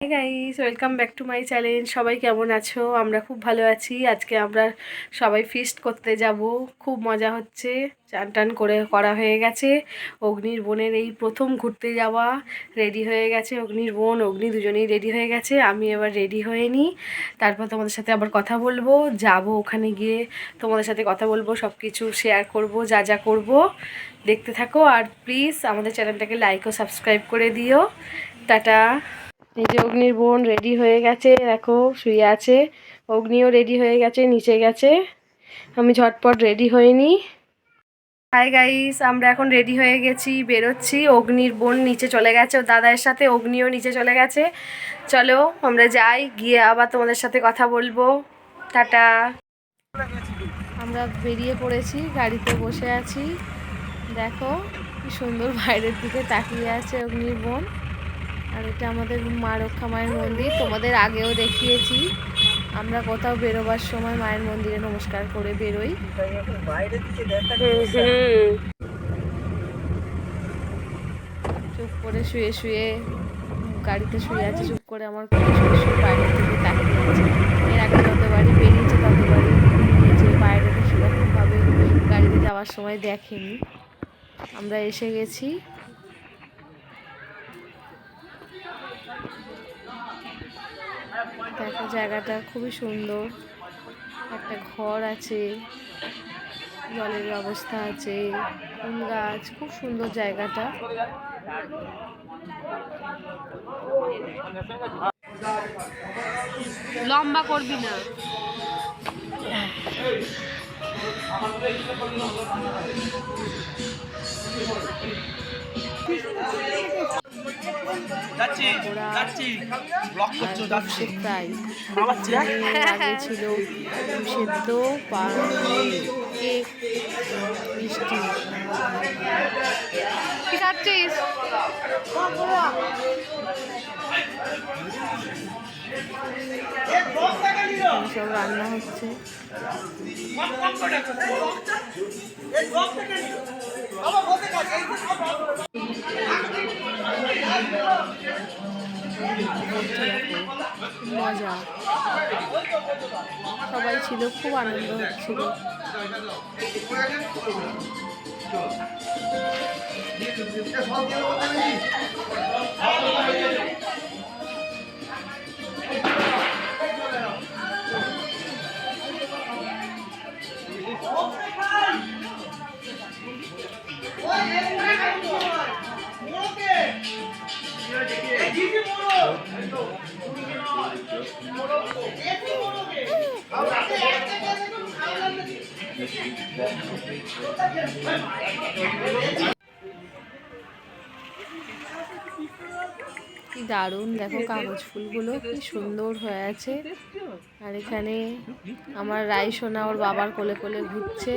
Hi guys, welcome back to my channel. সবাই কেমন আছো? আমরা খুব ভালো আছি। আজকে আমরা সবাই ফিস্ট করতে যাব। খুব মজা হচ্ছে। চান টান করা হয়ে গেছে। অগ্নির বোনের এই প্রথম ঘুরতে যাওয়া। রেডি হয়ে গেছে অগ্নির বোন, অগ্নি দুজনেই রেডি হয়ে গেছে। আমি এবার রেডি হয়ে নিই, তারপর তোমাদের সাথে আবার কথা বলবো। যাব ওখানে গিয়ে তোমাদের সাথে কথা বলবো, সব কিছু শেয়ার করব, যা যা করব দেখতে থাকো। আর প্লিজ আমাদের চ্যানেলটাকে লাইক ও সাবস্ক্রাইব করে দিও। টাটা। এই যে অগ্নির বোন রেডি হয়ে গেছে, দেখো শুয়ে আছে। অগ্নিও রেডি হয়ে গেছে, নিচে গেছে। আমি ঝটপট রেডি হয়ে নিই। হাই গাইস, আমরা এখন রেডি হয়ে গেছি, বেরোচ্ছি। অগ্নির বোন নিচে চলে গেছে ওর দাদার সাথে, অগ্নিও নিচে চলে গেছে। চলো আমরা যাই, গিয়ে আবার তোমাদের সাথে কথা বলবো। টাটা। আমরা বেরিয়ে পড়েছি, গাড়িতে বসে আছি। দেখো কি সুন্দর বাইরের দিকে তাকিয়ে আছে অগ্নির বোন। আর এটা আমাদের মা রক্ষা মায়ের মন্দির, তোমাদের আগেও দেখিয়েছি। আমরা কোথাও বেরোবার সময় মায়ের মন্দিরে নমস্কার করে বেরোই। চুপ করে শুয়ে শুয়ে গাড়িতে শুয়ে আছে, চুপ করে আমার শুয়ে শুয়ে বাইরের দিকে তাকিয়ে আছে। এর আগে যতবারই বেরিয়েছে ততবারই যে বাইরেটা সেরকমভাবে গাড়িতে যাওয়ার সময় দেখেনি। আমরা এসে গেছি। দেখো জায়গাটা খুবই সুন্দর। একটা ঘর আছে, জলের ব্যবস্থা আছে, ফুল গাছ, খুব সুন্দর জায়গাটা। লম্বা করবি না। আগে ছিল সেদ্ধ, কেক, মিষ্টি। কি খাচ্ছিস? সব রান্না হচ্ছে। মজা, সবাই ছিল, খুব আনন্দ হচ্ছিল। কি দারুণ, দেখো কাগজ ফুলগুলো কি সুন্দর হয়ে আছে। আর এখানে আমার রাইসোনা ওর বাবার কোলে কোলে ঘুরছে।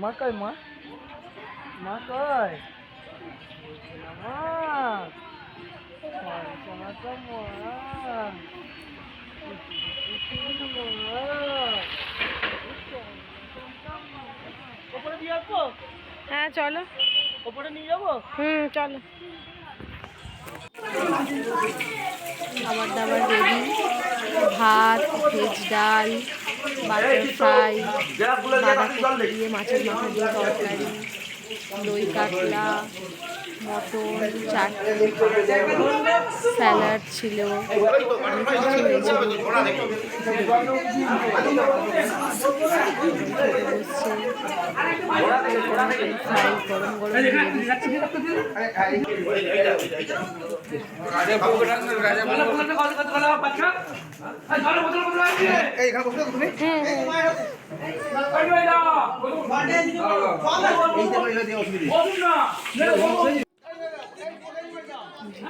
মা কয়, মা মা কয়, হ্যাঁ চলো, ওপরে নিয়ে যাবো। চলো। খাবার দাবার রেডি। ভাত, ভেজ ডাল, বাটার ফ্রাই, বাঁধাকপি দিয়ে মাছের মাথা দিয়ে তরকারি, দই কাতলা, মটন, চাটনি, স্যালাড ছিল, অনেক কিছু হয়েছিল। ফ্রাই গরম গরম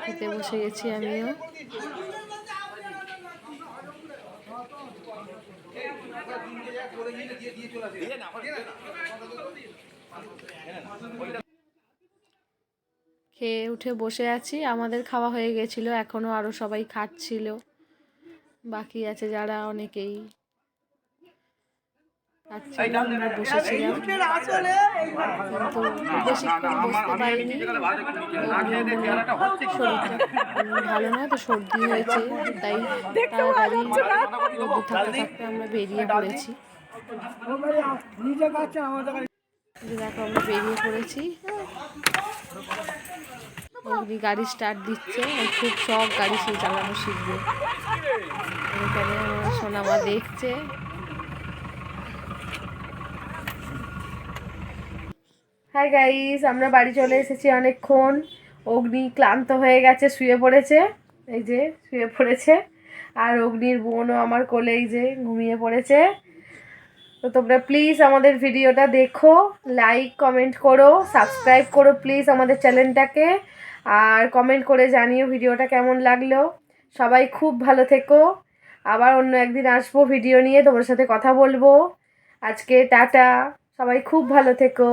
খেতে বসে গেছি আমিও। খেয়ে উঠে বসে আছি। আমাদের খাওয়া হয়ে গেছিলো, এখনও আরও সবাই খাচ্ছিল, বাকি আছে যারা অনেকেই খাচ্ছিল। আমরা বসেছিলাম কিন্তু বেশিক্ষণ বসতে পারিনি। শরীরটা ভালো নয় তো, সর্দি হয়েছে, তাই তাড়াতাড়ি রোদ্দুর থাকতে থাকতে আমরা বেরিয়ে পড়েছি। দেখো আমরা বেরিয়ে পড়েছি। অগ্নি গাড়ি স্টার্ট দিচ্ছে, খুব শখ গাড়ি সে চালানো শিখবে। এখানে আমার সোনামা দেখছে। হাই গাইস, আমরা বাড়ি চলে এসেছি অনেকক্ষণ। অগ্নি ক্লান্ত হয়ে গেছে, শুয়ে পড়েছে, এই যে শুয়ে পড়েছে। আর অগ্নির বোনও আমার কোলে এই যে ঘুমিয়ে পড়েছে। তো তোমরা প্লিজ আমাদের ভিডিওটা দেখো, লাইক কমেন্ট করো, সাবস্ক্রাইব করো প্লিজ আমাদের চ্যানেলটাকে। আর কমেন্ট করে জানিও ভিডিওটা কেমন লাগলো। সবাই খুব ভালো থেকো। আবার অন্য একদিন আসবো ভিডিও নিয়ে, তোমার সাথে কথা বলবো। আজকে টাটা, সবাই খুব ভালো থেকো।